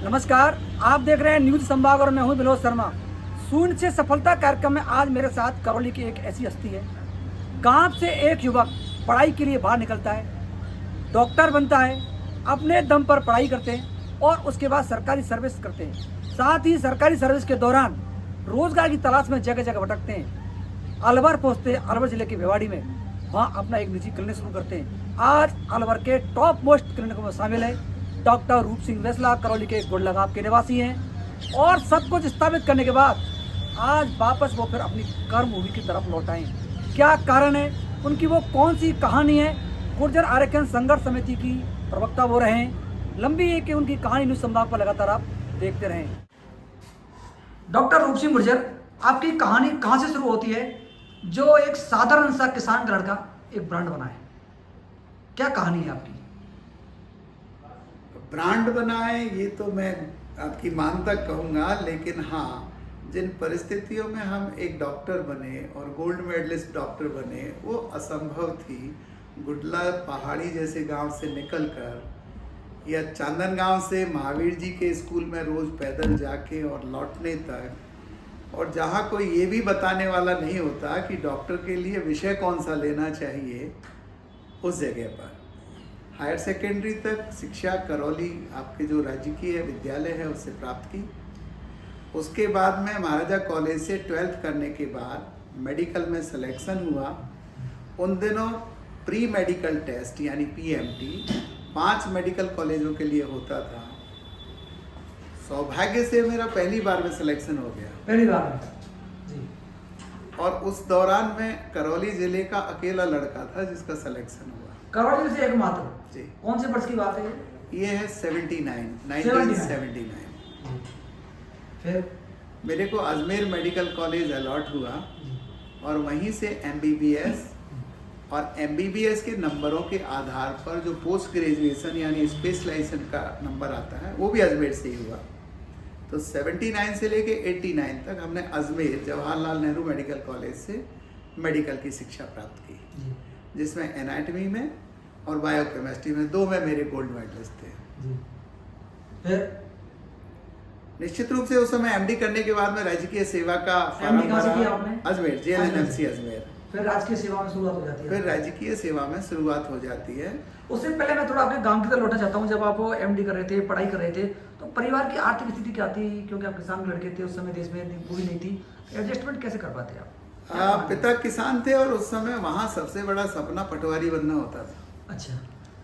नमस्कार, आप देख रहे हैं न्यूज संभाग और मैं हूं विनोद शर्मा। शून्य से सफलता कार्यक्रम में आज मेरे साथ करौली की एक ऐसी हस्ती है। गांव से एक युवक पढ़ाई के लिए बाहर निकलता है, डॉक्टर बनता है, अपने दम पर पढ़ाई करते हैं और उसके बाद सरकारी सर्विस करते हैं। साथ ही सरकारी सर्विस के दौरान रोजगार की तलाश में जगह जगह भटकते हैं। अलवर पहुँचते हैं, अलवर जिले के भिवाड़ी में, वहाँ अपना एक निजी क्लिनिक शुरू करते हैं। आज अलवर के टॉप मोस्ट क्लिनिकों में शामिल है डॉक्टर रूप सिंह वैसला, करौली के गुड़लगांव के निवासी हैं और सब कुछ स्थापित करने के बाद आज वापस वो फिर अपनी कर्मभूमि की तरफ लौट आए। क्या कारण है, उनकी वो कौन सी कहानी है? गुर्जर आरक्षण संघर्ष समिति की प्रवक्ता वो रहे हैं। लंबी है कि उनकी कहानी न्यूज संभाग पर लगातार आप देखते रहें। डॉक्टर रूप सिंह गुर्जर, आपकी कहानी कहाँ से शुरू होती है जो एक साधारण सा किसान का लड़का एक ब्रांड बना है? क्या कहानी है आपकी? ब्रांड बनाए ये तो मैं आपकी मान तक कहूँगा, लेकिन हाँ, जिन परिस्थितियों में हम एक डॉक्टर बने और गोल्ड मेडलिस्ट डॉक्टर बने वो असंभव थी। गुडला पहाड़ी जैसे गांव से निकलकर या चांदन गांव से महावीर जी के स्कूल में रोज़ पैदल जाके और लौटने तक, और जहाँ कोई ये भी बताने वाला नहीं होता कि डॉक्टर के लिए विषय कौन सा लेना चाहिए, उस जगह पर हायर सेकेंडरी तक शिक्षा करौली आपके जो राजकीय विद्यालय है उससे प्राप्त की। उसके बाद में महाराजा कॉलेज से 12th करने के बाद मेडिकल में सिलेक्शन हुआ। उन दिनों प्री मेडिकल टेस्ट यानी PMT 5 मेडिकल कॉलेजों के लिए होता था। सौभाग्य से मेरा पहली बार में सिलेक्शन हो गया। पहली बार में जी। और उस दौरान में करौली जिले का अकेला लड़का था जिसका सिलेक्शन हुआ। करौली से एकमात्र जी। कौन से वर्ष की बात है ये है 1979। फिर मेरे को अजमेर मेडिकल कॉलेज अलॉट हुआ और वहीं से MBBS और MBBS के नंबरों के आधार पर जो पोस्ट ग्रेजुएशन यानी स्पेशलाइजेशन का नंबर आता है वो भी अजमेर से ही हुआ। तो 79 से लेके 89 तक हमने अजमेर जवाहरलाल नेहरू मेडिकल कॉलेज से मेडिकल की शिक्षा प्राप्त की, जिसमें एनाटॉमी में और बायोकेमिस्ट्री में 2 में मेरे गोल्ड मेडलिस्ट थे। फिर निश्चित रूप से उस समय MD करने के बाद में राजकीय सेवा का फॉर्म MD कहाँ से किया आपने? अजमेर, JNMC अजमेर। फिर राजकीय सेवा में शुरुआत हो जाती है। फिर राजकीय सेवा में शुरुआत हो जाती है। उससे पहले मैं थोड़ा अपने गांव की तरफ लौटना चाहता हूँ। जब आप MD कर रहे थे, पढ़ाई कर रहे थे, तो परिवार की आर्थिक स्थिति क्या थी? क्योंकि आप किसान लड़के थे, उस समय देश में वो भी नहीं थी। एडजस्टमेंट कैसे कर पाते आप? पिता किसान थे और उस समय वहाँ सबसे बड़ा सपना पटवारी बनना होता था। अच्छा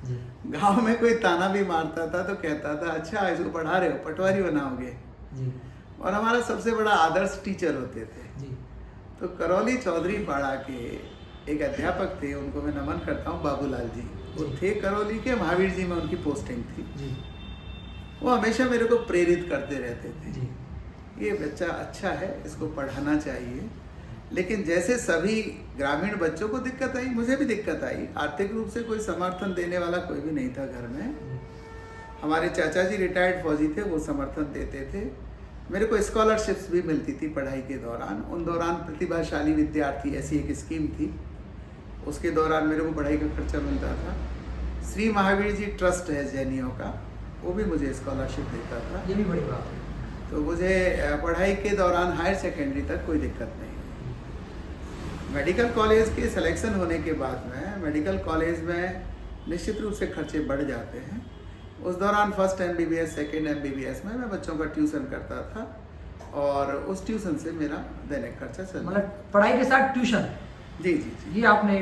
जी। गांव में कोई ताना भी मारता था तो कहता था अच्छा इसको पढ़ा रहे हो, पटवारी बनाओगे जी। और हमारा सबसे बड़ा आदर्श टीचर होते थे जी। तो करौली चौधरी पाड़ा के एक अध्यापक थे, उनको मैं नमन करता हूँ, बाबूलाल जी। वो थे करौली के, महावीर जी में उनकी पोस्टिंग थी जी। वो हमेशा मेरे को प्रेरित करते रहते थे जी। ये बच्चा अच्छा है, इसको पढ़ाना चाहिए। लेकिन जैसे सभी ग्रामीण बच्चों को दिक्कत आई, मुझे भी दिक्कत आई। आर्थिक रूप से कोई समर्थन देने वाला कोई भी नहीं था घर में। हमारे चाचा जी रिटायर्ड फौजी थे, वो समर्थन देते थे। मेरे को स्कॉलरशिप्स भी मिलती थी पढ़ाई के दौरान। उन दौरान प्रतिभाशाली विद्यार्थी ऐसी एक स्कीम थी, उसके दौरान मेरे को पढ़ाई का खर्चा मिलता था। श्री महावीर जी ट्रस्ट है जैनियों का, वो भी मुझे स्कॉलरशिप देता था। ये भी बड़ी बात है। तो मुझे पढ़ाई के दौरान हायर सेकेंडरी तक कोई दिक्कत नहीं। मेडिकल कॉलेज के सिलेक्शन होने के बाद में मेडिकल कॉलेज में निश्चित रूप से खर्चे बढ़ जाते हैं। उस दौरान फर्स्ट MBBS सेकेंड MBBS में मैं बच्चों का ट्यूशन करता था और उस ट्यूशन से मेरा दैनिक खर्चा चल, मतलब पढ़ाई के साथ ट्यूशन? जी जी जी। ये आपने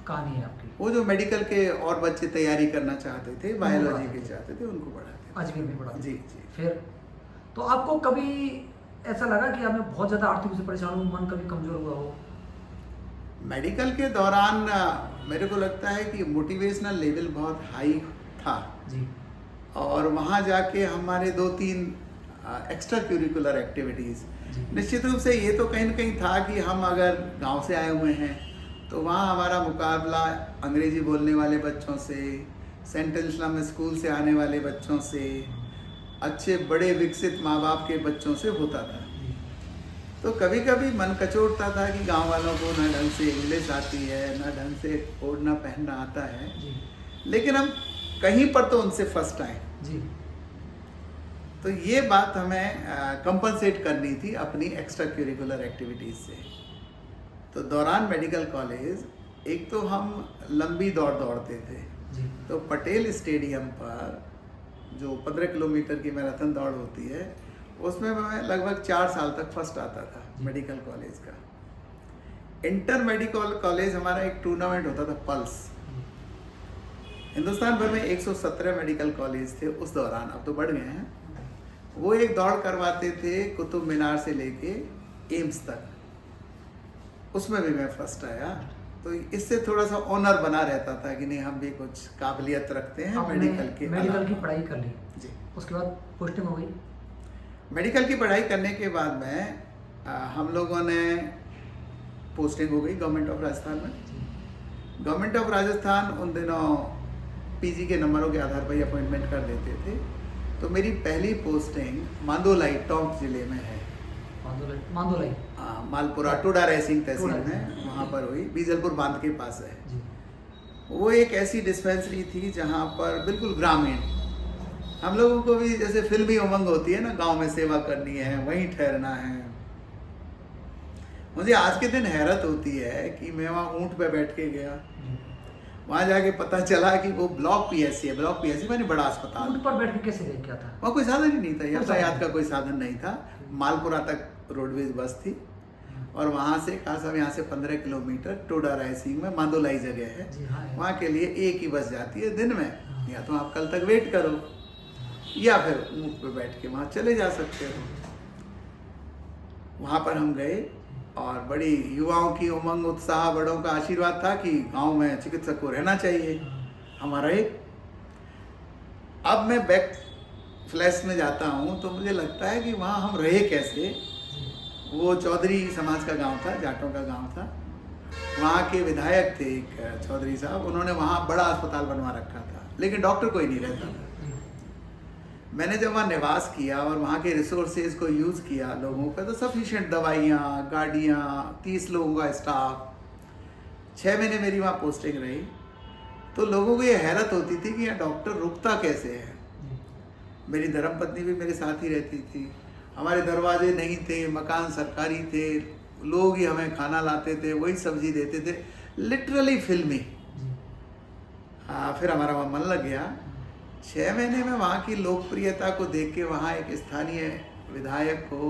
कहानी है आपकी। वो जो मेडिकल के और बच्चे तैयारी करना चाहते थे, बायोलॉजी के चाहते थे, उनको पढ़ाते अजमेर में पढ़ा? जी जी। फिर तो आपको कभी ऐसा लगा कि आपने बहुत ज़्यादा आर्थिक रूप से परेशान हो, मन कभी कमज़ोर हुआ हो? मेडिकल के दौरान मेरे को लगता है कि मोटिवेशनल लेवल बहुत हाई था जी। और वहाँ जाके हमारे 2-3 एक्स्ट्रा करिकुलर एक्टिविटीज़, निश्चित रूप से ये तो कहीं ना कहीं था कि हम अगर गांव से आए हुए हैं तो वहाँ हमारा मुकाबला अंग्रेजी बोलने वाले बच्चों से, सेंट इस्लाम स्कूल से आने वाले बच्चों से, अच्छे बड़े विकसित माँ बाप के बच्चों से होता था। तो कभी कभी मन कचोटता था कि गांव वालों को ना ढंग से इंग्लिश आती है, ना ढंग से ओढ़ना पहनना आता है, लेकिन हम कहीं पर तो उनसे फर्स्ट आए। जी। तो ये बात हमें कंपनसेट करनी थी अपनी एक्स्ट्रा करिकुलर एक्टिविटीज़ से। तो दौरान मेडिकल कॉलेज एक तो हम लंबी दौड़ दौड़ते थे, जी। तो पटेल स्टेडियम पर जो 15 किलोमीटर की मैराथन दौड़ होती है उसमें मैं लगभग 4 साल तक फर्स्ट आता था मेडिकल कॉलेज का। इंटर मेडिकल कॉलेज हमारा एक टूर्नामेंट होता था पल्स। हिंदुस्तान भर में 117 मेडिकल कॉलेज थे उस दौरान, अब तो बढ़ गए हैं। वो एक दौड़ करवाते थे कुतुब मीनार से लेके एम्स तक, उसमें भी मैं फर्स्ट आया। तो इससे थोड़ा सा ऑनर बना रहता था कि नहीं हम भी कुछ काबिलियत रखते हैं मेडिकल के। मेडिकल की पढ़ाई कर ली जी। उसके बाद पोस्टिंग हो गई। मेडिकल की पढ़ाई करने के बाद में हम लोगों ने पोस्टिंग हो गई गवर्नमेंट ऑफ राजस्थान में। गवर्नमेंट ऑफ राजस्थान उन दिनों पीजी के नंबरों के आधार पर ही अपॉइंटमेंट कर देते थे। तो मेरी पहली पोस्टिंग मांदोलाई टोंक जिले में है। मांदोलाई मालपुरा टोडा रेसिंग तहसील टोडा में, वहाँ पर हुई, बीजलपुर बांध के पास है। जी। वो एक ऐसी डिस्पेंसरी थी जहाँ पर बिल्कुल ग्रामीण, हम लोगों को भी जैसे फिल्मी उमंग होती है ना, गांव में सेवा करनी है, वहीं ठहरना है। मुझे आज के दिन हैरत होती है कि मैं वहाँ ऊँट पे बैठ के गया, वहाँ जाके पता चला कि वो ब्लॉक पीएससी है। ब्लॉक पीएससी माने बड़ा अस्पताल। ऊँट पर बैठ के कैसे गए, क्या था वहाँ कोई साधन ही नहीं था, यातायात का कोई साधन नहीं था। मालपुरा तक रोडवेज बस थी और वहाँ से कासम यहाँ से 15 किलोमीटर टोडा रायसिंग में मांदोलाई जगह है, जी, हाँ, है। वहाँ के लिए एक ही बस जाती है दिन में। या तो आप कल तक वेट करो या फिर ऊँट पे बैठ के वहाँ चले जा सकते हो। वहाँ पर हम गए और बड़ी युवाओं की उमंग उत्साह, बड़ों का आशीर्वाद था कि गांव में चिकित्सक को रहना चाहिए। हमारा एक, अब मैं बैक फ्लैश में जाता हूँ तो मुझे लगता है कि वहाँ हम रहे कैसे। वो चौधरी समाज का गांव था, जाटों का गांव था। वहाँ के विधायक थे एक चौधरी साहब, उन्होंने वहाँ बड़ा अस्पताल बनवा रखा था, लेकिन डॉक्टर कोई नहीं रहता था। मैंने जब वहाँ निवास किया और वहाँ के रिसोर्सेज को यूज़ किया लोगों का, तो सफिशिएंट दवाइयाँ, गाड़ियाँ, 30 लोगों का स्टाफ। 6 महीने मेरी वहाँ पोस्टिंग रही। तो लोगों को ये हैरत होती थी कि यहाँ डॉक्टर रुकता कैसे है। मेरी धर्मपत्नी भी मेरे साथ ही रहती थी। हमारे दरवाजे नहीं थे, मकान सरकारी थे, लोग ही हमें खाना लाते थे, वही सब्जी देते थे, लिटरली फिल्मी। फिर हमारा वहाँ मन लग गया। 6 महीने में वहाँ की लोकप्रियता को देख के वहाँ एक स्थानीय विधायक को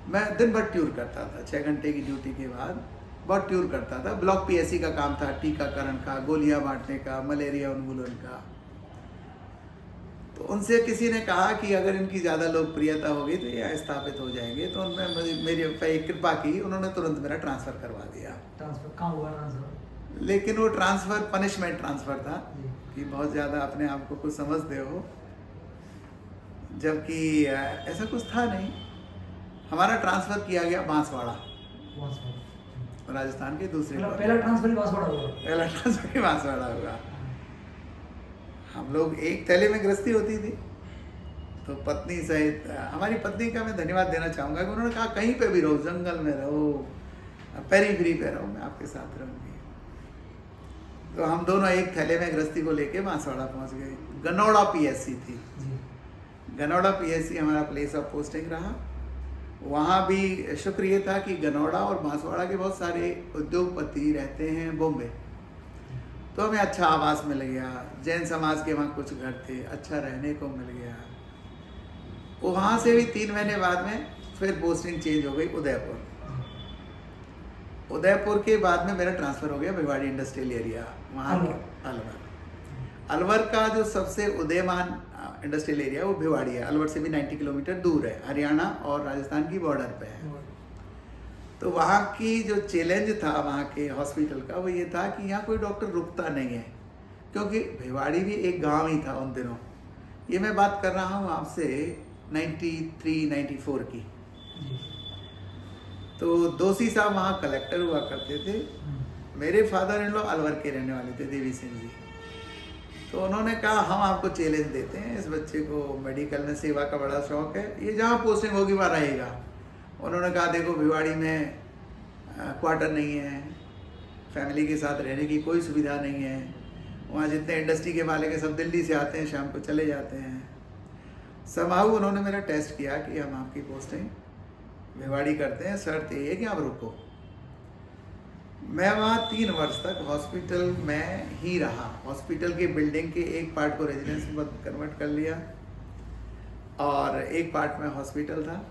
मैं दिन भर ट्यूर करता था। 6 घंटे की ड्यूटी के बाद बहुत ट्यूर करता था। ब्लॉक पीएससी का काम था, टीकाकरण का, गोलियां बांटने का, मलेरिया उन्मूलन का। तो उनसे किसी ने कहा कि अगर इनकी ज़्यादा लोकप्रियता होगी तो ये स्थापित हो जाएंगे। तो उनमें मेरी पे कृपा की, उन्होंने तुरंत मेरा ट्रांसफ़र करवा दिया। ट्रांसफर कहाँ हुआ ट्रांसफर? लेकिन वो ट्रांसफ़र पनिशमेंट ट्रांसफ़र था कि बहुत ज़्यादा अपने आप को कुछ समझते हो, जबकि ऐसा कुछ था नहीं। हमारा ट्रांसफ़र किया गया बांसवाड़ा, राजस्थान के दूसरे। पहला ट्रांसफर ही बांसवाड़ा हुआ। पहला ट्रांसफ़र ही बांसवाड़ा हुआ। हम लोग एक थैले में गृहस्थी होती थी, तो पत्नी सहित, हमारी पत्नी का मैं धन्यवाद देना चाहूँगा कि उन्होंने कहा कहीं पे भी रहो, जंगल में रहो, पेरीफ्री पे रहो, मैं आपके साथ रहूँगी। तो हम दोनों एक थैले में गृहस्थी को लेके बांसवाड़ा पहुँच गए। गनौड़ा पीएससी थी। गनौड़ा पीएससी हमारा प्लेस ऑफ पोस्टिंग रहा। वहाँ भी शुक्र ये था कि गनौड़ा और बांसवाड़ा के बहुत सारे उद्योगपति रहते हैं बॉम्बे, तो हमें अच्छा आवास मिल गया। जैन समाज के वहाँ कुछ घर थे, अच्छा रहने को मिल गया। वो वहाँ से भी 3 महीने बाद में फिर पोस्टिंग चेंज हो गई उदयपुर। उदयपुर के बाद में मेरा ट्रांसफ़र हो गया भिवाड़ी इंडस्ट्रियल एरिया, वहाँ अलवर। अलवर का जो सबसे उदयमान इंडस्ट्रियल एरिया वो भिवाड़ी है। अलवर से भी 90 किलोमीटर दूर है, हरियाणा और राजस्थान की बॉर्डर पे है। तो वहाँ की जो चैलेंज था वहाँ के हॉस्पिटल का, वो ये था कि यहाँ कोई डॉक्टर रुकता नहीं है, क्योंकि भिवाड़ी भी एक गांव ही था उन दिनों। ये मैं बात कर रहा हूँ आपसे 93-94 की। तो दोषी साहब वहाँ कलेक्टर हुआ करते थे। मेरे फादर इन लॉ अलवर के रहने वाले थे, देवी सिंह जी। तो उन्होंने कहा हम आपको चैलेंज देते हैं, इस बच्चे को मेडिकल में सेवा का बड़ा शौक है, ये जहाँ पोस्टिंग होगी वहाँ रहेगा। उन्होंने कहा देखो भिवाड़ी में क्वार्टर नहीं है, फैमिली के साथ रहने की कोई सुविधा नहीं है, वहाँ जितने इंडस्ट्री के मालिक हैं सब दिल्ली से आते हैं, शाम को चले जाते हैं। समाहू उन्होंने मेरा टेस्ट किया कि हम आपकी पोस्टिंग भिवाड़ी करते हैं, शर्त ये है कि आप रुको। मैं वहाँ 3 वर्ष तक हॉस्पिटल में ही रहा। हॉस्पिटल की बिल्डिंग के एक पार्ट को रेजिडेंस में कन्वर्ट कर लिया और एक पार्ट में हॉस्पिटल था।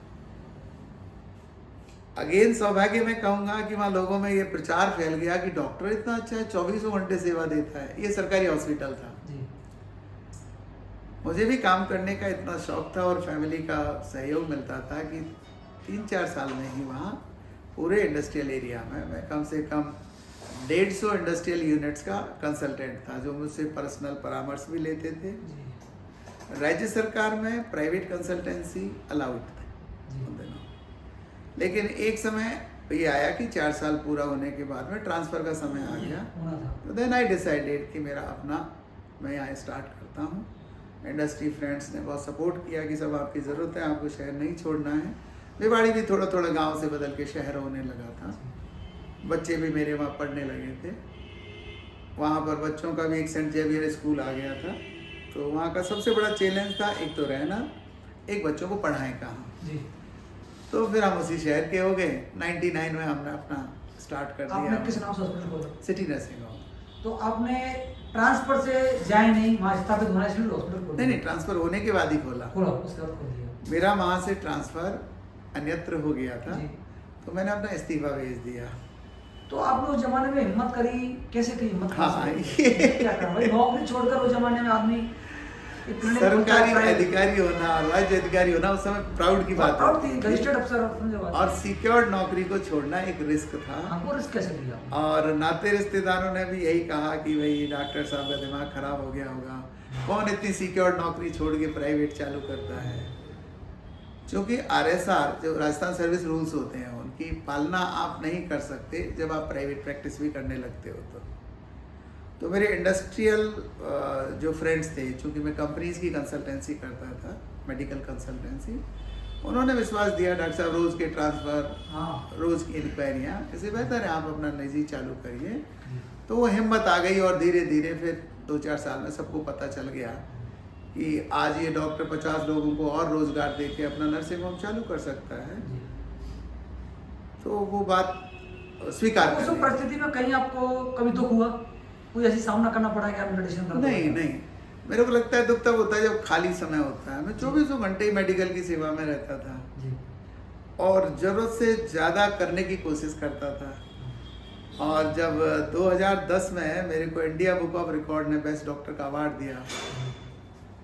अगेन सौभाग्य मैं कहूँगा कि वहाँ लोगों में ये प्रचार फैल गया कि डॉक्टर इतना अच्छा है, 24 घंटे सेवा देता है। ये सरकारी हॉस्पिटल था जी। मुझे भी काम करने का इतना शौक था और फैमिली का सहयोग मिलता था कि 3-4 साल में ही वहाँ पूरे इंडस्ट्रियल एरिया में मैं कम से कम 150 इंडस्ट्रियल यूनिट्स का कंसल्टेंट था, जो मुझसे पर्सनल परामर्श भी लेते थे। जी। राज्य सरकार में प्राइवेट कंसल्टेंसी अलाउड थे जी। उन दिनों, लेकिन एक समय ये आया कि 4 साल पूरा होने के बाद में ट्रांसफ़र का समय आ गया। होना था। तो देन आई डिसाइडेड कि मेरा अपना मैं यहाँ स्टार्ट करता हूँ। इंडस्ट्री फ्रेंड्स ने बहुत सपोर्ट किया कि सब आपकी ज़रूरत है, आपको शहर नहीं छोड़ना है। भिवाड़ी भी थोड़ा थोड़ा गांव से बदल के शहर होने लगा था। बच्चे भी मेरे वहाँ पढ़ने लगे थे। वहाँ पर बच्चों का भी एक सेंट जेवियर स्कूल आ गया था। तो वहाँ का सबसे बड़ा चैलेंज था एक तो रहना, एक बच्चों को पढ़ाएं कहाँ। जी। तो फिर हम उसी शहर के हो गए। 99 में हमने अपना स्टार्ट कर आपने दिया। किस नाम से हॉस्पिटल खोला? City nursing home. तो आपने ट्रांसफर से जाए नहीं, वहाँ स्थापित होना इसलिए हॉस्पिटल खोला? नहीं, ट्रांसफ़र होने के बाद ही खोला। उसके बाद खोल दिया। मेरा वहाँ से ट्रांसफ़र अन्यत्र हो गया था, जी। तो मैंने अपना इस्तीफा भेज दिया। तो आपने उस जमाने में हिम्मत करी, कैसे की हिम्मत? हाँ, क्या करा भाई, नौकरी छोड़कर उस जमाने में आदमी इतने सरकारी अधिकारी होना, राज्य अधिकारी होना उस समय प्राउड की बात प्राउड है। थी, रजिस्टर्ड अफसर समझे बात। और सिक्योर्ड नौकरी को छोड़ना एक रिस्क था। हमको रिस्क कैसे लिया? और नाते रिश्तेदारों ने भी यही कहा कि भाई डॉक्टर साहब का दिमाग खराब हो गया होगा, कौन इतनी सिक्योर्ड नौकरी छोड़ के प्राइवेट चालू करता है। क्योंकि RSR जो राजस्थान सर्विस रूल्स होते हैं उनकी पालना आप नहीं कर सकते जब आप प्राइवेट प्रैक्टिस भी करने लगते हो। तो मेरे इंडस्ट्रियल जो फ्रेंड्स थे, चूँकि मैं कंपनीज की कंसल्टेंसी करता था, मेडिकल कंसल्टेंसी, उन्होंने विश्वास दिया डॉक्टर साहब रोज़ के ट्रांसफ़र, हाँ। रोज़ की इंक्वायरियाँ, इससे बेहतर है आप अपना निजी चालू करिए। तो वो हिम्मत आ गई और धीरे धीरे फिर 2-4 साल में सबको पता चल गया कि आज ये डॉक्टर 50 लोगों को और रोज़गार दे के अपना नर्सिंग होम चालू कर सकता है। तो वो बात स्वीकार उस कर ली। परिस्थिति में कहीं आपको कभी दुख हुआ, कोई ऐसी सामना करना पड़ा कि आप मेडिटेशन करते? नहीं, मेरे को लगता है दुख तब होता है जब खाली समय होता है। मैं 24 घंटे ही मेडिकल की सेवा में रहता था जी। और ज़रूरत से ज़्यादा करने की कोशिश करता था। और जब 2010 में मेरे को इंडिया बुक ऑफ रिकॉर्ड ने बेस्ट डॉक्टर का अवार्ड दिया,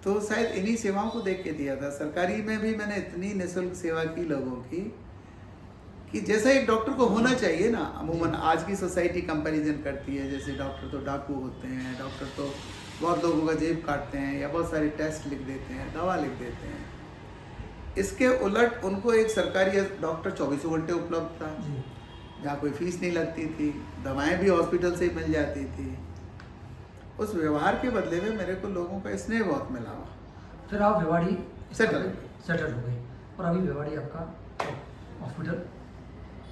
तो शायद इन्हीं सेवाओं को देख के दिया था। सरकारी में भी मैंने इतनी निःशुल्क सेवा की लोगों की कि जैसा एक डॉक्टर को होना चाहिए ना। अमूमन आज की सोसाइटी कंपैरिजन करती है, जैसे डॉक्टर तो डाकू होते हैं, डॉक्टर तो बहुत लोगों का जेब काटते हैं या बहुत सारे टेस्ट लिख देते हैं, दवा लिख देते हैं। इसके उलट उनको एक सरकारी डॉक्टर 24 घंटे उपलब्ध था, जहाँ कोई फीस नहीं लगती थी, दवाएं भी हॉस्पिटल से ही मिल जाती थी। उस व्यवहार के बदले में मेरे को लोगों का स्नेह बहुत मिला। फिर आप भिवाड़ी सेटल हो गए और अभी भिवाड़ी आपका हॉस्पिटल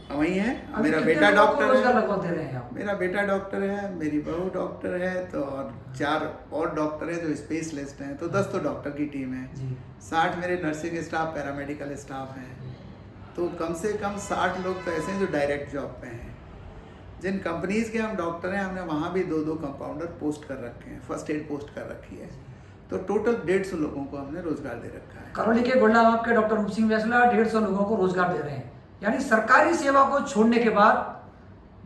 वही है। अभी मेरा कितने बेटा लोगों को डॉक्टर रोजगार है, लगवा दे रहे हैं आप? मेरा बेटा डॉक्टर है, मेरी बहू डॉक्टर है, तो और 4 और डॉक्टर हैं जो स्पेशलिस्ट हैं, तो 10 तो डॉक्टर की टीम है जी। 60 मेरे नर्सिंग स्टाफ, पैरामेडिकल स्टाफ हैं। तो कम से कम 60 लोग तो ऐसे हैं जो डायरेक्ट जॉब पे हैं। जिन कंपनीज के हम डॉक्टर हैं, हमने वहाँ भी 2-2 कंपाउंडर पोस्ट कर रखे हैं, फर्स्ट एड पोस्ट कर रखी है। तो टोटल 150 लोगों को हमने रोजगार दे रखा है। करौली के गोल्डाबाग के डॉक्टर रूप सिंह वैसला 150 लोगों को रोजगार दे रहे हैं, यानी सरकारी सेवा को छोड़ने के बाद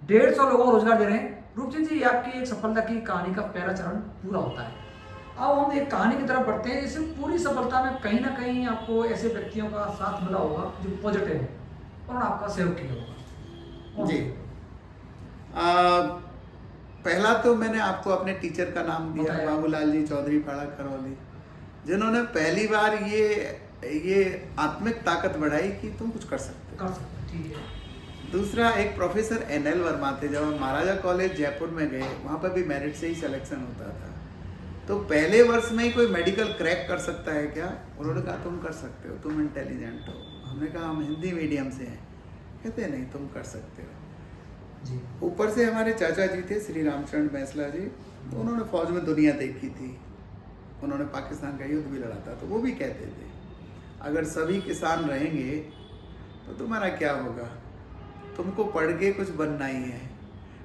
150 लोगों को रोजगार दे रहे हैं। रूप सिंह जी, ये आपकी एक सफलता की कहानी का पहला चरण पूरा होता है। अब हम एक कहानी की तरफ बढ़ते हैं। जिससे पूरी सफलता में कहीं ना कहीं आपको ऐसे व्यक्तियों का साथ मिला होगा जो पॉजिटिव है और आपका सहयोग किया होगा। जी, पहला तो मैंने आपको अपने टीचर का नाम दिया, बाबूलाल जी चौधरी पाड़ा करौली, जिन्होंने पहली बार ये आत्मिक ताकत बढ़ाई कि तुम कुछ कर सकते हो। ठीक है। दूसरा एक प्रोफेसर NL वर्मा थे, जब हम महाराजा कॉलेज जयपुर में गए, वहाँ पर भी मेरिट से ही सिलेक्शन होता था। तो पहले वर्ष में ही कोई मेडिकल क्रैक कर सकता है क्या? उन्होंने कहा तुम कर सकते हो, तुम इंटेलिजेंट हो। हमने कहा हम हिंदी मीडियम से हैं। कहते नहीं, तुम कर सकते हो जी। ऊपर से हमारे चाचा जी थे श्री रामचंद्र बैसला जी, तो उन्होंने फौज में दुनिया देखी थी, उन्होंने पाकिस्तान का युद्ध भी लड़ा था, तो वो भी कहते थे अगर सभी किसान रहेंगे तो तुम्हारा क्या होगा, तुमको पढ़ के कुछ बनना ही है।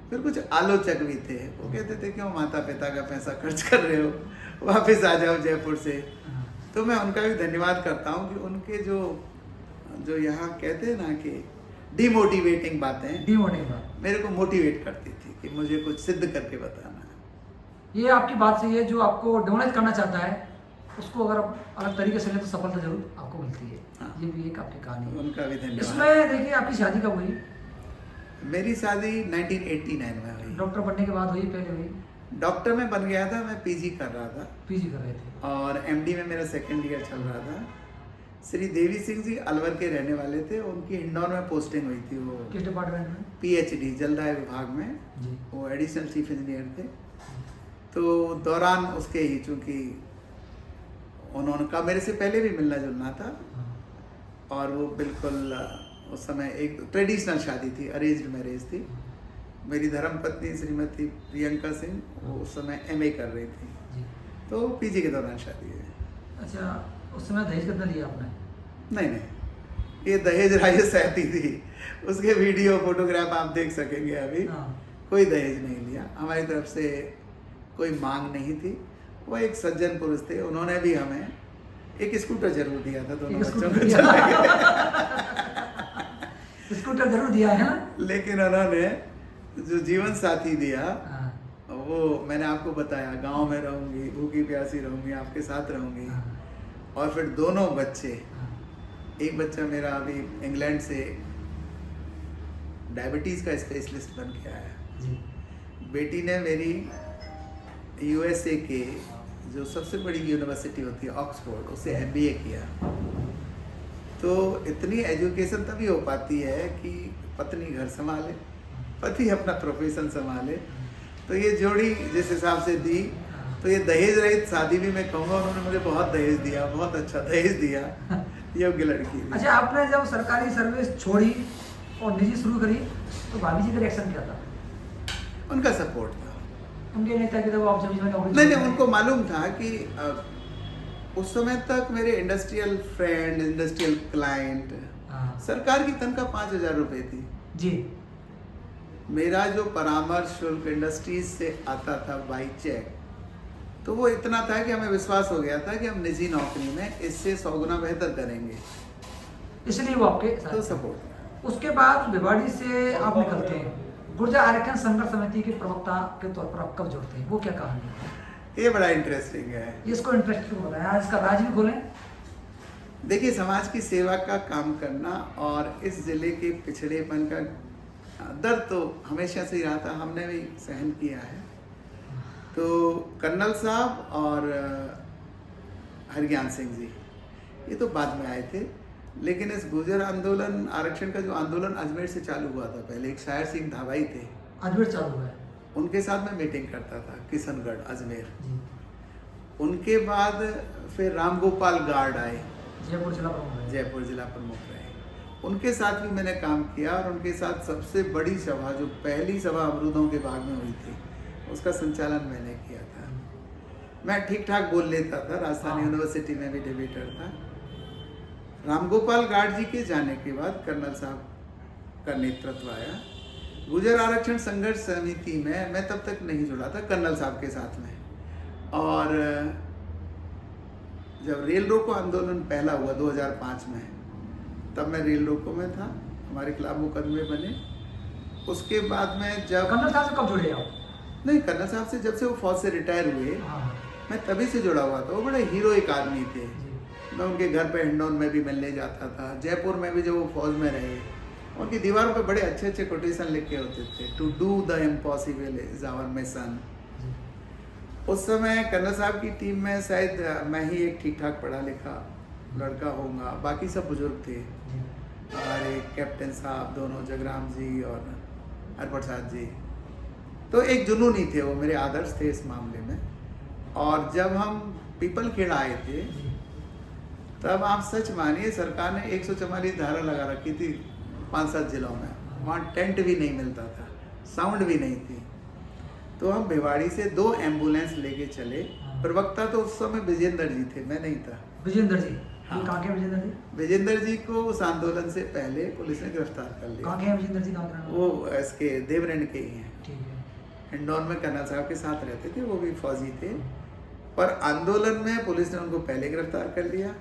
फिर कुछ आलोचक भी थे, वो कहते थे क्यों माता पिता का पैसा खर्च कर रहे हो, वापस आ जाओ जयपुर से। तो मैं उनका भी धन्यवाद करता हूँ कि उनके जो जो यहाँ कहते हैं ना कि डिमोटिवेटिंग बातें मेरे को मोटिवेट करती थी कि मुझे कुछ सिद्ध करके बताना है। ये आपकी बात सही है, जो आपको डेमोनाइज करना चाहता है उसको अगर आप अलग तरीके से ले तो सफलता जरूर आपको मिलती है। हाँ। ये भी एक आपकी कहानी है। उनका भी धन्यवाद। इसमें देखिए आपकी शादी कब हुई? मेरी शादी 1989 में हुई। डॉक्टर बनने के बाद हुई, पहले हुई? डॉक्टर में बन गया था, मैं पीजी कर रहा था। पीजी कर रहे थे और एमडी में मेरा सेकंड ईयर चल रहा था। श्री देवी सिंह जी अलवर के रहने वाले थे, उनकी इंदौर में पोस्टिंग हुई थी। वो किस डिपार्टमेंट में? पीएचडी जलदाय विभाग में जी। वो एडिशनल चीफ इंजीनियर थे। तो दौरान उसके ही चूँकि उन्होंने का मेरे से पहले भी मिलना जुलना था, और वो बिल्कुल उस समय एक ट्रेडिशनल शादी थी, अरेंज्ड मैरिज थी। मेरी धर्मपत्नी श्रीमती प्रियंका सिंह वो उस समय एमए कर रही थी, जी। तो पीजी के दौरान शादी है। अच्छा, उस समय दहेज कितना लिया आपने? नहीं, ये दहेज राइस रहती थी, उसके वीडियो फोटोग्राफ आप देख सकेंगे अभी। हाँ। कोई दहेज नहीं लिया, हमारी तरफ से कोई मांग नहीं थी। वो एक सज्जन पुरुष थे, उन्होंने भी हमें एक स्कूटर जरूर दिया था दोनों बच्चों को चलाने के। स्कूटर जरूर दिया है ना? लेकिन उन्होंने जो जीवन साथी दिया, हाँ। वो मैंने आपको बताया, गांव में रहूंगी, भूखी प्यासी रहूंगी, आपके साथ रहूंगी। हाँ। और फिर दोनों बच्चे, हाँ। एक बच्चा मेरा अभी इंग्लैंड से डायबिटीज का स्पेशलिस्ट बन के आया। जी। बेटी ने मेरी यूएसए के जो सबसे बड़ी यूनिवर्सिटी होती है ऑक्सफोर्ड, उससे एमबीए किया। तो इतनी एजुकेशन तभी हो पाती है कि पत्नी घर संभाले, पति अपना प्रोफेशन संभाले। तो ये जोड़ी जिस हिसाब से दी, तो ये दहेज रहित शादी भी मैं कहूँगा, उन्होंने मुझे बहुत दहेज दिया, बहुत अच्छा दहेज दिया। योग्य लड़की थी। अच्छा, आपने जब सरकारी सर्विस छोड़ी और निजी शुरू करी तो भाभी जी का रिएक्शन क्या था? उनका सपोर्ट था। उनके नेता की तरफ ऑब्जर्वेशन में नौकरी नहीं, उनको मालूम था कि उस समय तक मेरे इंडस्ट्रियल फ्रेंड, इंडस्ट्रियल क्लाइंट, हाँ। सरकार की तनख्वाह 5,000 रुपये थी। जी। मेरा जो परामर्श शुल्क इंडस्ट्रीज से आता था बाई चेक, तो वो इतना था कि हमें विश्वास हो गया था कि हम निजी नौकरी में इससे 100 गुना बेहतर करेंगे, इसलिए वो आपके साथ तो थे। सपोर्ट। उसके बाद भिवाड़ी से आप निकलते हैं, गुर्जर आरक्षण संघर्ष समिति के प्रवक्ता के तौर पर आप कब जुड़ते हैं? वो क्या कहानी है? ये बड़ा इंटरेस्टिंग है। इसको इंटरेस्टिंग बताया, इसका राज भी खोलें। देखिए, समाज की सेवा का काम करना और इस जिले के पिछड़ेपन का दर्द तो हमेशा से ही रहा था, हमने भी सहन किया है। तो कर्नल साहब और हरज्ञान सिंह जी ये तो बाद में आए थे, लेकिन इस गुर्जर आंदोलन, आरक्षण का जो आंदोलन अजमेर से चालू हुआ था, पहले एक शायर सिंह धाबाई थे, अजमेर चालू है, उनके साथ मैं मीटिंग करता था किशनगढ़ अजमेर। जी। उनके बाद फिर रामगोपाल गार्ड आए, जयपुर जिला प्रमुख है। जयपुर जिला प्रमुख रहे, उनके साथ भी मैंने काम किया। और उनके साथ सबसे बड़ी सभा, जो पहली सभा अमरूदों के बाग में हुई थी, उसका संचालन मैंने किया था। मैं ठीक ठाक बोल लेता था, राजस्थान यूनिवर्सिटी में भी डिबेटर था। रामगोपाल गार्ड जी के जाने के बाद कर्नल साहब का नेतृत्व आया। गुर्जर आरक्षण संघर्ष समिति में मैं तब तक नहीं जुड़ा था कर्नल साहब के साथ में। और जब रेल रोको आंदोलन पहला हुआ 2005 में, तब मैं रेल रोको में था, हमारे खिलाफ मुकदमे बने। उसके बाद में जब कर्नल साहब से कब जुड़े आप? नहीं, कर्नल साहब से जब से वो फौज से रिटायर हुए, हाँ। मैं तभी से जुड़ा हुआ था। वो बड़े हीरोइक आदमी थे। जी। मैं उनके घर पे हिंडौन में भी मिलने जाता था, जयपुर में भी जब वो फौज में रहे, उनकी दीवारों पे बड़े अच्छे अच्छे कोटेशन लिखे होते थे, to do the impossible is our mission. उस समय कर्नल साहब की टीम में शायद मैं ही एक ठीक ठाक पढ़ा लिखा लड़का होऊंगा, बाकी सब बुजुर्ग थे। हमारे कैप्टन साहब दोनों, जगराम जी और हरप्रसाद जी, तो एक जुनूनी थे वो, मेरे आदर्श थे इस मामले में। और जब हम पीपल खेड़ा आए थे, तब आप सच मानिए सरकार ने 144 धारा लगा रखी थी 5-7 जिलों में। वहाँ टेंट भी नहीं मिलता था, साउंड भी नहीं थी। तो हम भिवाड़ी से 2 एम्बुलेंस लेके चले। प्रवक्ता तो उस समय विजेंद्र जी थे, मैं नहीं था। विजेंद्र जी, ये कहाँ के विजेंद्र जी? विजेंद्र जी को उस आंदोलन से पहले पुलिस ने गिरफ्तार कर लिया। कहाँ के हैं विजेंद्र जी? कहाँ के रहने वाले? वो इसके देवरंड के ही हैं। ठीक है। इंदौर में कर्नल साहब के साथ रहते थे, वो भी फौजी थे। पर आंदोलन में पुलिस ने उनको पहले गिरफ्तार कर लिया।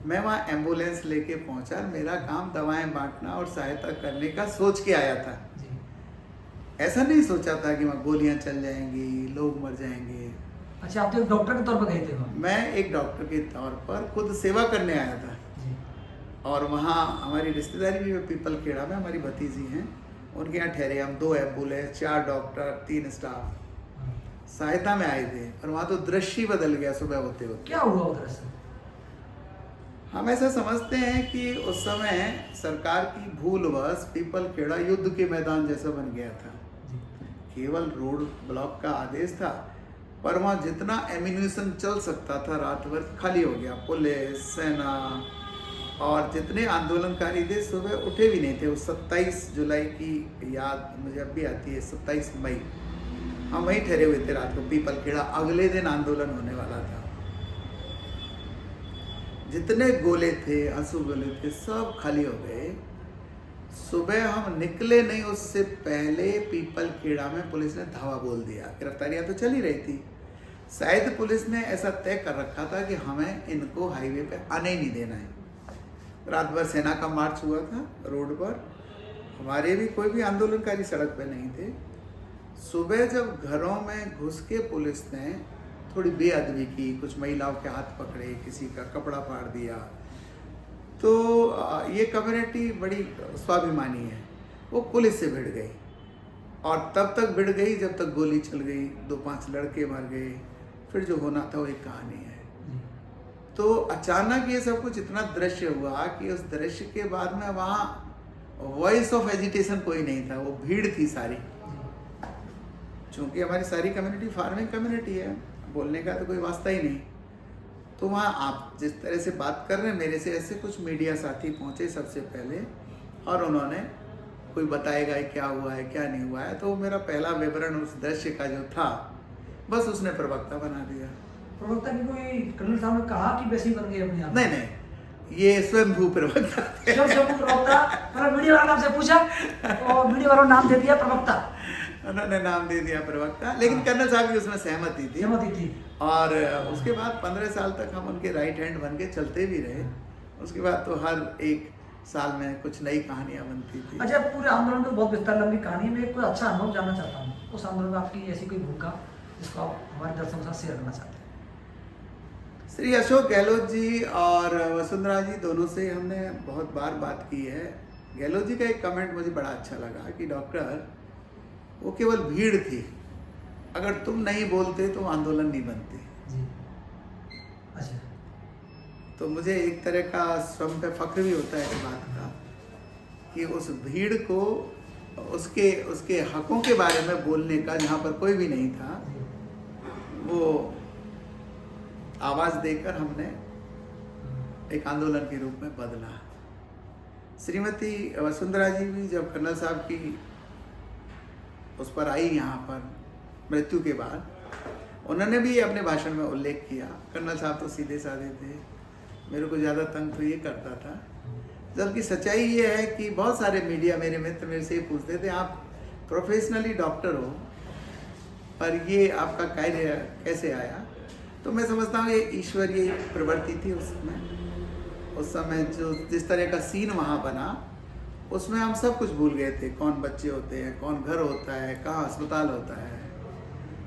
मैं वहाँ एम्बुलेंस लेके पहुंचा, मेरा काम दवाएं बांटना और सहायता करने का सोच के आया था। जी। ऐसा नहीं सोचा था कि वहाँ गोलियां चल जाएंगी, लोग मर जाएंगे। अच्छा, आप तो एक डॉक्टर के तौर पर गए थे वहाँ? मैं एक डॉक्टर के तौर पर खुद सेवा करने आया था। जी। और वहाँ हमारी रिश्तेदारी भी है, पीपल खेड़ा में हमारी भतीजी हैं, उनके यहाँ ठहरे हम। 2 एम्बुलेंस, 4 डॉक्टर, 3 स्टाफ सहायता में आए थे। और वहाँ तो दृश्य ही बदल गया सुबह होते होते। क्या हुआ उधर से? हम ऐसा समझते हैं कि उस समय सरकार की भूलवश पीपल खेड़ा युद्ध के मैदान जैसा बन गया था। केवल रोड ब्लॉक का आदेश था, पर वहाँ जितना एम्यूनिशन चल सकता था रात भर खाली हो गया। पुलिस, सेना और जितने आंदोलनकारी थे सुबह उठे भी नहीं थे। उस 27 जुलाई की याद मुझे अब भी आती है। 27 मई हम वहीं ठहरे हुए थे रात को पीपल खेड़ा। अगले दिन आंदोलन होने वाला था। जितने गोले थे, आंसू गोले थे, सब खाली हो गए। सुबह हम निकले नहीं उससे पहले पीपल खेड़ा में पुलिस ने धावा बोल दिया। गिरफ्तारियां तो चल ही रही थी। शायद पुलिस ने ऐसा तय कर रखा था कि हमें इनको हाईवे पे आने ही नहीं देना है। रात भर सेना का मार्च हुआ था रोड पर। हमारे भी कोई भी आंदोलनकारी सड़क पे नहीं थे। सुबह जब घरों में घुस के पुलिस ने थोड़ी बेअदबी की, कुछ महिलाओं के हाथ पकड़े, किसी का कपड़ा फाड़ दिया, तो ये कम्युनिटी बड़ी स्वाभिमानी है, वो पुलिस से भिड़ गई। और तब तक भिड़ गई जब तक गोली चल गई, 2-5 लड़के मर गए। फिर जो होना था वो एक कहानी है। तो अचानक ये सब कुछ इतना दृश्य हुआ कि उस दृश्य के बाद में वहाँ वॉइस ऑफ एजिटेशन कोई नहीं था। वो भीड़ थी सारी। चूँकि हमारी सारी कम्युनिटी फार्मिंग कम्युनिटी है, बोलने का तो कोई वास्ता ही नहीं। तो वहाँ आप जिस तरह से बात कर रहे हैं मेरे से, ऐसे कुछ मीडिया साथी पहुँचे सबसे पहले, और उन्होंने कोई बताएगा क्या हुआ है क्या नहीं हुआ है। तो मेरा पहला विवरण उस दृश्य का जो था, बस उसने प्रवक्ता बना दिया। प्रवक्ता की कोई कर्नल साहब ने कहा कि वैसी बन गई अपने आप? नहीं नहीं, ये स्वयंभू प्रवक्ता थे। स्वयंभू प्रवक्ता। मतलब मीडिया वाला नाम से पूछा और मीडिया वालों नाम दे दिया प्रवक्ता। उन्होंने नाम दे दिया प्रवक्ता, लेकिन कर्नल साहब की उसमें सहमति थी। और उसके बाद 15 साल तक हम उनके राइट हैंड बन के चलते भी रहे। उसके बाद तो हर एक साल में कुछ नई कहानियां बनती थी। अच्छा, पूरे आंदोलन में बहुत विस्तार लंबी कहानी है। मैं कोई अच्छा अनुभव जानना चाहता हूँ उस आंदोलन में, आपकी ऐसी कोई भूमिका जिसको आप हमारे दर्शकों के साथ शेयर करना चाहते हैं। श्री अशोक गहलोत जी और वसुंधरा जी दोनों से हमने बहुत बार बात की है। गहलोत जी का एक कमेंट मुझे बड़ा अच्छा लगा कि डॉक्टर, वो केवल भीड़ थी, अगर तुम नहीं बोलते तो आंदोलन नहीं बनते। जी। अच्छा। तो मुझे एक तरह का स्वयं पे फख्र भी होता है इस बात का कि उस भीड़ को उसके हकों के बारे में बोलने का, जहाँ पर कोई भी नहीं था, वो आवाज़ देकर हमने एक आंदोलन के रूप में बदला। श्रीमती वसुंधरा जी भी जब कर्नल साहब की उस पर आई यहाँ पर मृत्यु के बाद, उन्होंने भी अपने भाषण में उल्लेख किया। कर्नल साहब तो सीधे साधे थे, मेरे को ज़्यादा तंग तो ये करता था। जबकि सच्चाई ये है कि बहुत सारे मीडिया मेरे मित्र मेरे से पूछते थे, आप प्रोफेशनली डॉक्टर हो पर ये आपका कार्य कैसे आया? तो मैं समझता हूँ ये ईश्वरीय प्रवृत्ति थी उस समय जो जिस तरह का सीन वहाँ बना, उसमें हम सब कुछ भूल गए थे। कौन बच्चे होते हैं, कौन घर होता है, कहाँ अस्पताल होता है।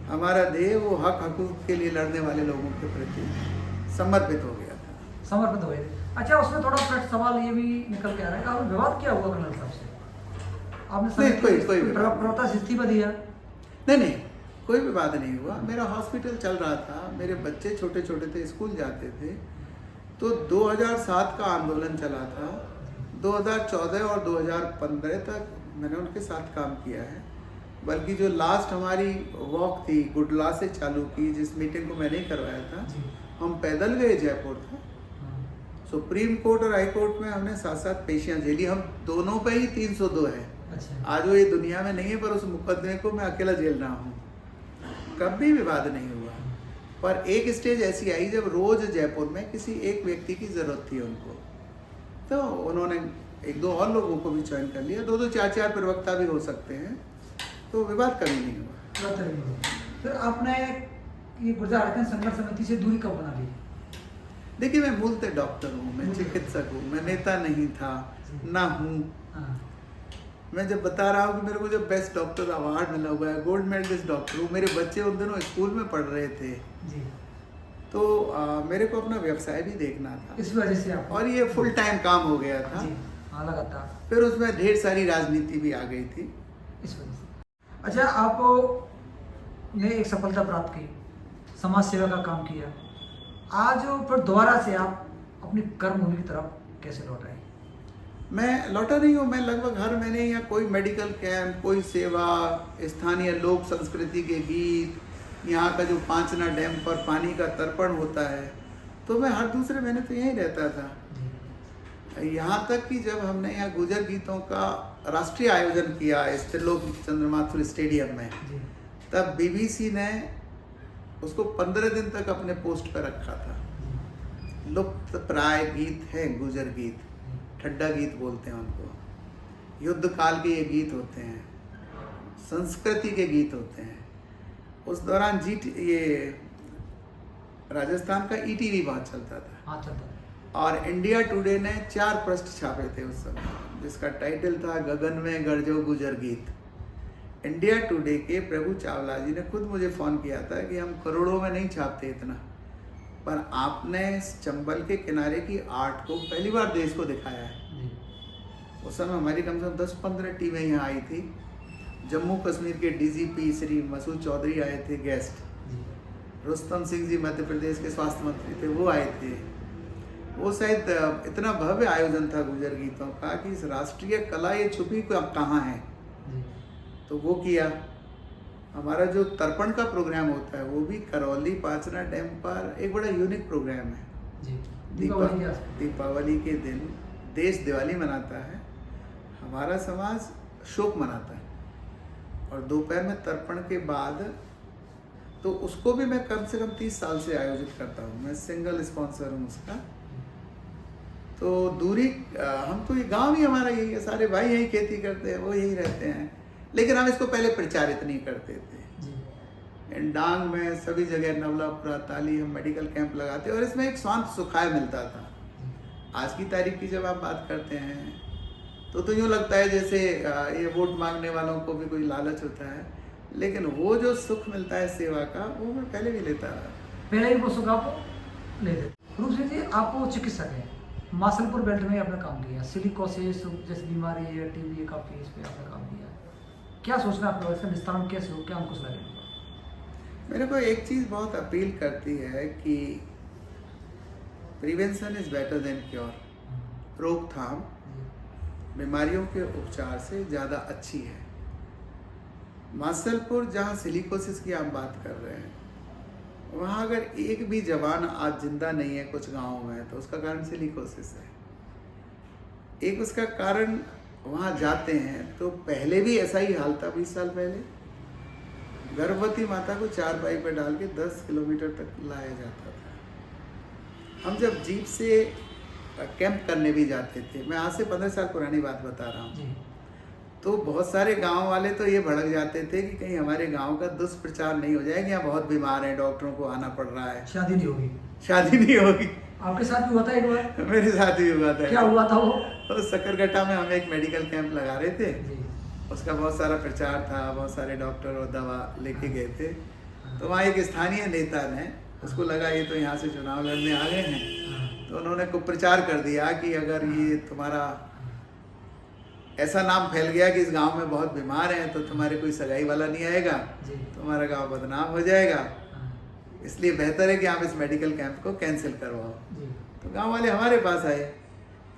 हमारा देह वो हकूक़ के लिए लड़ने वाले लोगों के प्रति समर्पित हो गया था। समर्पित हो गए। अच्छा, उसमें थोड़ा फ्रेश सवाल ये भी निकल के आ रहा है कि आपने विवाद क्या हुआ कर्नल साहब से? आपने कोई प्रवक्ता से इस्तीफा दिया? नहीं, कोई विवाद नहीं हुआ। मेरा हॉस्पिटल चल रहा था, मेरे बच्चे छोटे छोटे थे, स्कूल जाते थे। तो 2007 का आंदोलन चला था। 2014 और 2015 तक मैंने उनके साथ काम किया है। बल्कि जो लास्ट हमारी वॉक थी गुडला से चालू की, जिस मीटिंग को मैंने ही करवाया था, हम पैदल गए जयपुर तक। सुप्रीम कोर्ट और हाई कोर्ट में हमने 7-7 पेशियां झेली। हम दोनों पे ही 302 है। अच्छा। आज वो ये दुनिया में नहीं है, पर उस मुकदमे को मैं अकेला झेल रहा हूँ। कभी विवाद नहीं हुआ। पर एक स्टेज ऐसी आई जब रोज जयपुर में किसी एक व्यक्ति की ज़रूरत थी उनको, तो उन्होंने एक दो और लोगों को भी ज्वाइन कर लिया। दो दो चार चार प्रवक्ता भी हो सकते हैं, तो विवाद कभी नहीं हुआ। फिर आपने ये गुर्जर आरक्षण संघर्ष समिति से दूरी कब बना ली? देखिए, मैं मूलतः डॉक्टर हूँ, मैं चिकित्सक हूँ, मैं नेता नहीं था, ना हूँ। हाँ। मैं जब बता रहा हूँ कि मेरे को जब बेस्ट डॉक्टर अवार्ड मिला हुआ है, गोल्ड मेडलिस्ट डॉक्टर हूँ, मेरे बच्चे उन दिनों स्कूल में पढ़ रहे थे जी। तो मेरे को अपना व्यवसाय भी देखना था, इस वजह से आप, और ये फुल टाइम काम हो गया था। जी हाँ, लगातार फिर उसमें ढेर सारी राजनीति भी आ गई थी। इस वजह से। अच्छा, आपने एक सफलता प्राप्त की, समाज सेवा का काम किया, आज फिर दोबारा से आप अपनी कर्मभूमि की तरफ कैसे लौट आए? मैं लौटा नहीं हूँ, मैं लगभग हर महीने या कोई मेडिकल कैंप, कोई सेवा, स्थानीय लोक संस्कृति के गीत, यहाँ का जो पांचना डैम पर पानी का तर्पण होता है, तो मैं हर दूसरे महीने तो यहीं रहता था। यहाँ तक कि जब हमने यहाँ गुजर गीतों का राष्ट्रीय आयोजन किया इस त्रिलोक चंद्र माथुर स्टेडियम में, तब बीबीसी ने उसको 15 दिन तक अपने पोस्ट पर रखा था। लुप्त प्राय गीत है गुजर गीत, ठड्डा गीत बोलते हैं उनको, युद्ध काल के ये गीत होते हैं, संस्कृति के गीत होते हैं। उस दौरान ये राजस्थान का ईटीवी बहुत चलता था। हाँ, चलता था। और इंडिया टुडे ने 4 पृष्ठ छापे थे उस समय, जिसका टाइटल था गगन में गरजो गुजर गीत। इंडिया टुडे के प्रभु चावला जी ने खुद मुझे फ़ोन किया था कि हम करोड़ों में नहीं छापते इतना, पर आपने चंबल के किनारे की आर्ट को पहली बार देश को दिखाया है। उस समय हमारी कम से कम 10-15 टीमें यहाँ आई थी। जम्मू कश्मीर के डीजीपी श्री मसूद चौधरी आए थे गेस्ट, रुस्तम सिंह जी मध्य प्रदेश के स्वास्थ्य मंत्री थे, वो आए थे। वो शायद इतना भव्य आयोजन था गुजर गीतों का कि इस राष्ट्रीय कला ये छुपी कहाँ है, तो वो किया। हमारा जो तर्पण का प्रोग्राम होता है वो भी करौली पांचना डैम पर एक बड़ा यूनिक प्रोग्राम है। दीपावली के दिन देश दिवाली मनाता है, हमारा समाज शोक मनाता है, और दोपहर में तर्पण के बाद, तो उसको भी मैं कम से कम 30 साल से आयोजित करता हूँ। मैं सिंगल स्पॉन्सर हूँ उसका। तो दूरी, हम तो ये गांव ही हमारा यही है, सारे भाई यही खेती करते हैं, वो यही रहते हैं, लेकिन हम इसको पहले प्रचारित नहीं करते थे। डांग में सभी जगह, नवलापुरा, ताली, हम मेडिकल कैंप लगाते, और इसमें एक स्वांत सुखाय मिलता था। आज की तारीख की जब आप बात करते हैं तो यूँ लगता है जैसे ये वोट मांगने वालों को भी कोई लालच होता है, लेकिन वो जो सुख मिलता है सेवा का, वो मैं पहले भी लेता था। पहले ही वो सुख आप लेते। रूप से जी, आप चिकित्सक हैं, मासलपुर बेल्ट में आपने काम किया, सिलिकोसिस जैसी बीमारी है, टीबी का फेस पे आपने काम किया, क्या सोचना आपका, इसका निस्तारण कैसे हो, क्या अंकुश लगेगा? मेरे को एक चीज़ बहुत अपील करती है कि prevention is better than cure. रोकथाम बीमारियों के उपचार से ज़्यादा अच्छी है। मासलपुर, जहाँ सिलिकोसिस की आप बात कर रहे हैं, वहाँ अगर एक भी जवान आज जिंदा नहीं है कुछ गाँव में, तो उसका कारण सिलिकोसिस है। एक उसका कारण, वहाँ जाते हैं तो पहले भी ऐसा ही हाल था। 20 साल पहले गर्भवती माता को चारपाई पर डाल के 10 किलोमीटर तक लाया जाता था। हम जब जीप से कैंप करने भी जाते थे, मैं आज से 15 साल पुरानी बात बता रहा हूँ, तो बहुत सारे गांव वाले तो ये भड़क जाते थे कि कहीं हमारे गांव का दुष्प्रचार नहीं हो जाएगा, यहाँ बहुत बीमार हैं, डॉक्टरों को आना पड़ रहा है, शादी नहीं होगी, शादी नहीं होगी। आपके साथ भी हुआ था एक बार? मेरे साथ भी हुआ था। क्या हुआ था वो? तो सकरगट्टा में हम एक मेडिकल कैंप लगा रहे थे, उसका बहुत सारा प्रचार था, बहुत सारे डॉक्टर और दवा लेके गए थे। तो वहाँ एक स्थानीय नेता ने, उसको लगा ये तो यहाँ से चुनाव लड़ने आ गए हैं, तो उन्होंने कुप्रचार कर दिया कि अगर ये तुम्हारा ऐसा नाम फैल गया कि इस गांव में बहुत बीमार हैं, तो तुम्हारे कोई सगाई वाला नहीं आएगा, तुम्हारा गांव बदनाम हो जाएगा, इसलिए बेहतर है कि आप इस मेडिकल कैंप को कैंसिल करवाओ। तो गांव वाले हमारे पास आए,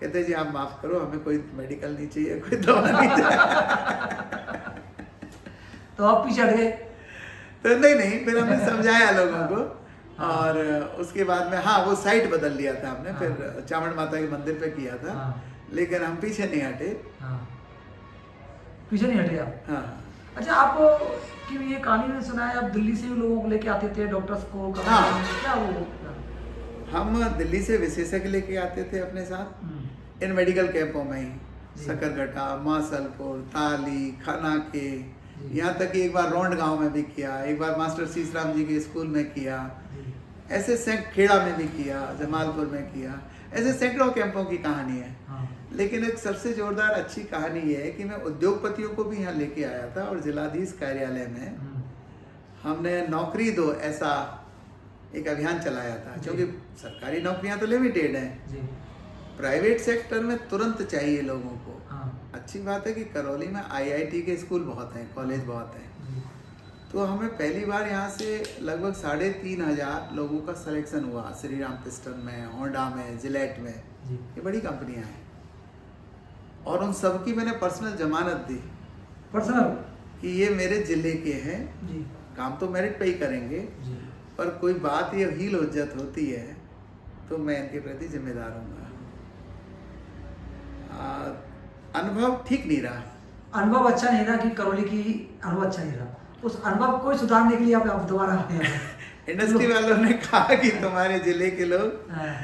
कहते जी आप माफ़ करो, हमें कोई मेडिकल नहीं चाहिए, कोई दवा नहीं चाहिए। तो आप पीछे हट गए? तो नहीं, फिर हमने समझाया लोगों को, और उसके बाद में वो साइट बदल लिया था हमने, फिर चामुंड माता के मंदिर पे किया था, लेकिन हम पीछे नहीं हटे। पीछे नहीं हटे आप? हाँ। अच्छा, आप की ये कहानी में सुना है आप दिल्ली से भी लोगों को लेके आते थे डॉक्टर्स को हाँ। क्या वो? हम दिल्ली से विशेषज्ञ लेके आते थे अपने साथ हम्म, इन मेडिकल कैंपों में ही, जी। सकरघटा, मासलपुर, ताली, खनाके, जी। यहाँ तक कि एक बार रोंड गांव में भी किया, एक बार मास्टर सीसराम जी के स्कूल में किया, जी। ऐसे खेड़ा में भी किया, जमालपुर में किया, ऐसे सैकड़ों कैंपों की कहानी है। हाँ। लेकिन एक सबसे जोरदार अच्छी कहानी ये है कि मैं उद्योगपतियों को भी यहाँ लेके आया था और जिलाधीश कार्यालय में हम्म, हमने नौकरी दो ऐसा एक अभियान चलाया था, जी। क्योंकि सरकारी नौकरियां तो लिमिटेड हैं, जी। प्राइवेट सेक्टर में तुरंत चाहिए लोगों को। हाँ। अच्छी बात है कि करौली में आईआईटी के स्कूल बहुत हैं, कॉलेज बहुत हैं, जी। तो हमें पहली बार यहाँ से लगभग 3,500 लोगों का सिलेक्शन हुआ, श्री राम पिस्टन में, होंडा में, जिलेट में, जी। ये बड़ी कंपनियां हैं, और उन सबकी मैंने पर्सनल जमानत दी पर्सनल। कि ये मेरे जिले के हैं, जी। काम तो मेरिट पे ही करेंगे, जी। पर कोई बात ये हील हुज्जत होती है तो मैं इनके प्रति जिम्मेदार हूँगा। अनुभव ठीक नहीं रहा। अनुभव अच्छा नहीं रहा कि करौली की अनुभव अच्छा नहीं रहा, उस अनुभव को सुधारने के लिए आप दोबारा आए हैं। इंडस्ट्री वालों ने कहा कि तुम्हारे जिले के लोग हाँ,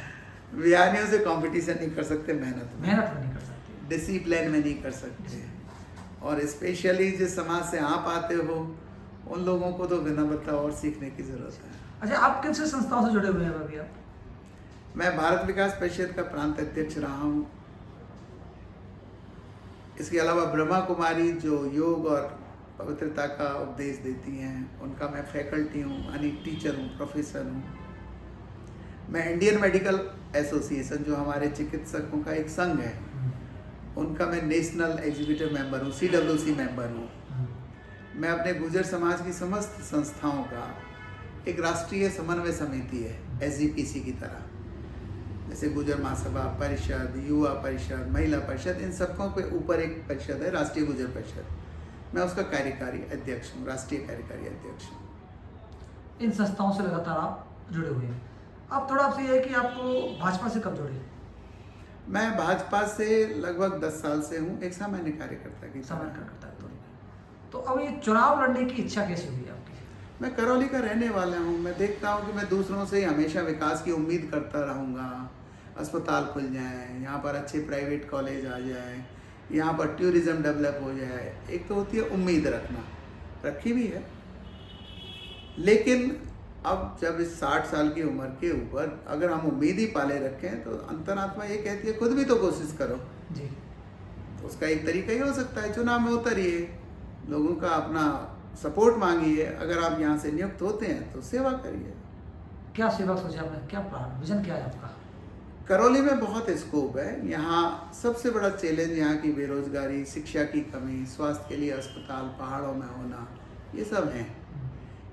बयानियों से कंपटीशन नहीं कर सकते, मेहनत में, मेहनत तो नहीं कर सकते। डिसिप्लिन में नहीं कर सकते, और स्पेशली जिस समाज से आप आते हो उन लोगों को तो विनम्रता और सीखने की जरूरत है। अच्छा, आप किन से संस्थाओं से जुड़े हुए हैं अभी आप? मैं भारत विकास परिषद का प्रांत अध्यक्ष रहा हूँ। इसके अलावा ब्रह्मा कुमारी जो योग और पवित्रता का उपदेश देती हैं, उनका मैं फैकल्टी हूँ, यानी टीचर हूँ, प्रोफेसर हूँ। मैं इंडियन मेडिकल एसोसिएशन जो हमारे चिकित्सकों का एक संघ है, उनका मैं नेशनल एग्जीक्यूटिव मेंबर हूँ, CWC मेंबर हूँ। मैं अपने गुर्जर समाज की समस्त संस्थाओं का एक राष्ट्रीय समन्वय समिति है, SGPC की तरह, जैसे गुर्जर महासभा परिषद, युवा परिषद, महिला परिषद, इन सबकों के ऊपर एक परिषद है, राष्ट्रीय गुर्जर परिषद। मैं उसका कार्यकारी अध्यक्ष हूँ, राष्ट्रीय कार्यकारी अध्यक्ष हूँ। इन संस्थाओं से लगातार आप जुड़े हुए हैं। अब थोड़ा आपसे ये है कि आपको भाजपा से कब जुड़े? मैं भाजपा से लगभग 10 साल से हूँ, एक सामान्य कार्यकर्ता की समय तरह। करता है तो अब ये चुनाव लड़ने की इच्छा कैसे हुई आपकी? मैं करौली का रहने वाला हूँ। मैं देखता हूँ कि मैं दूसरों से हमेशा विकास की उम्मीद करता रहूँगा। अस्पताल खुल जाएं, यहाँ पर अच्छे प्राइवेट कॉलेज आ जाएं, यहाँ पर टूरिज्म डेवलप हो जाए। एक तो होती है उम्मीद रखना, रखी भी है, लेकिन अब जब इस 60 साल की उम्र के ऊपर अगर हम उम्मीद ही पाले रखें तो अंतरात्मा ये कहती है खुद भी तो कोशिश करो। जी। तो उसका एक तरीका ही हो सकता है, चुनाव में उतरिए, लोगों का अपना सपोर्ट मांगिए, अगर आप यहाँ से नियुक्त होते हैं तो सेवा करिए। क्या सेवा सोचा आपने, क्या प्लान विजन क्या है आपका? करौली में बहुत स्कोप है। यहाँ सबसे बड़ा चैलेंज यहाँ की बेरोजगारी, शिक्षा की कमी, स्वास्थ्य के लिए अस्पताल पहाड़ों में होना, ये सब हैं।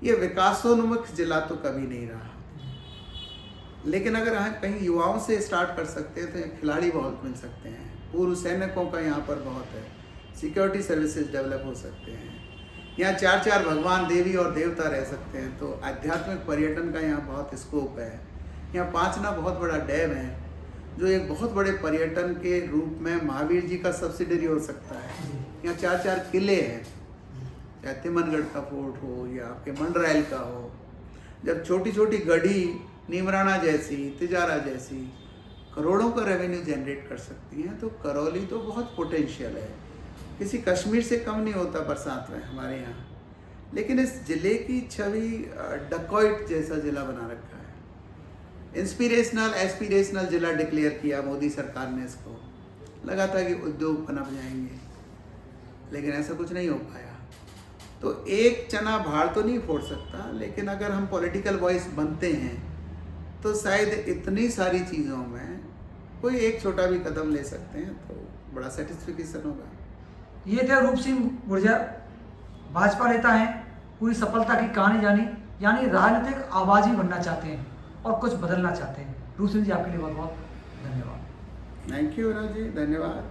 ये विकासोन्मुख जिला तो कभी नहीं रहा, लेकिन अगर हम कहीं युवाओं से स्टार्ट कर सकते हैं तो यहाँ खिलाड़ी बहुत मिल सकते हैं। पूर्व सैनिकों का यहाँ पर बहुत है, सिक्योरिटी सर्विसेज डेवलप हो सकते हैं। यहाँ 4 भगवान, देवी और देवता रह सकते हैं, तो आध्यात्मिक पर्यटन का यहाँ बहुत स्कोप है। यहाँ पांचना बहुत बड़ा डैम है जो एक बहुत बड़े पर्यटन के रूप में महावीर जी का सब्सिडरी हो सकता है। यहाँ 4 किले हैं, चाहे तिमनगढ़ का फोर्ट हो या आपके मंडरायल का हो। जब छोटी छोटी गढ़ी नीमराना जैसी, तिजारा जैसी करोड़ों का रेवेन्यू जनरेट कर सकती हैं, तो करौली तो बहुत पोटेंशियल है, किसी कश्मीर से कम नहीं होता बरसात में हमारे यहाँ। लेकिन इस जिले की छवि डकॉइट जैसा जिला बना रखा है। इंस्पिरेशनल एस्पिरेशनल जिला डिक्लेयर किया मोदी सरकार ने इसको, लगा था कि उद्योग पनप जाएंगे, लेकिन ऐसा कुछ नहीं हो पाया। तो एक चना भाड़ तो नहीं फोड़ सकता, लेकिन अगर हम पॉलिटिकल वॉइस बनते हैं तो शायद इतनी सारी चीज़ों में कोई एक छोटा भी कदम ले सकते हैं, तो बड़ा सेटिस्फिकेशन होगा। ये थे रूप सिंह गुर्जर, भाजपा नेता हैं, पूरी सफलता की कहानी जानी, यानी राजनीतिक आवाज ही बनना चाहते हैं और कुछ बदलना चाहते हैं। रूप सिंह जी, आपके लिए बहुत बहुत धन्यवाद। थैंक यू राज जी, धन्यवाद।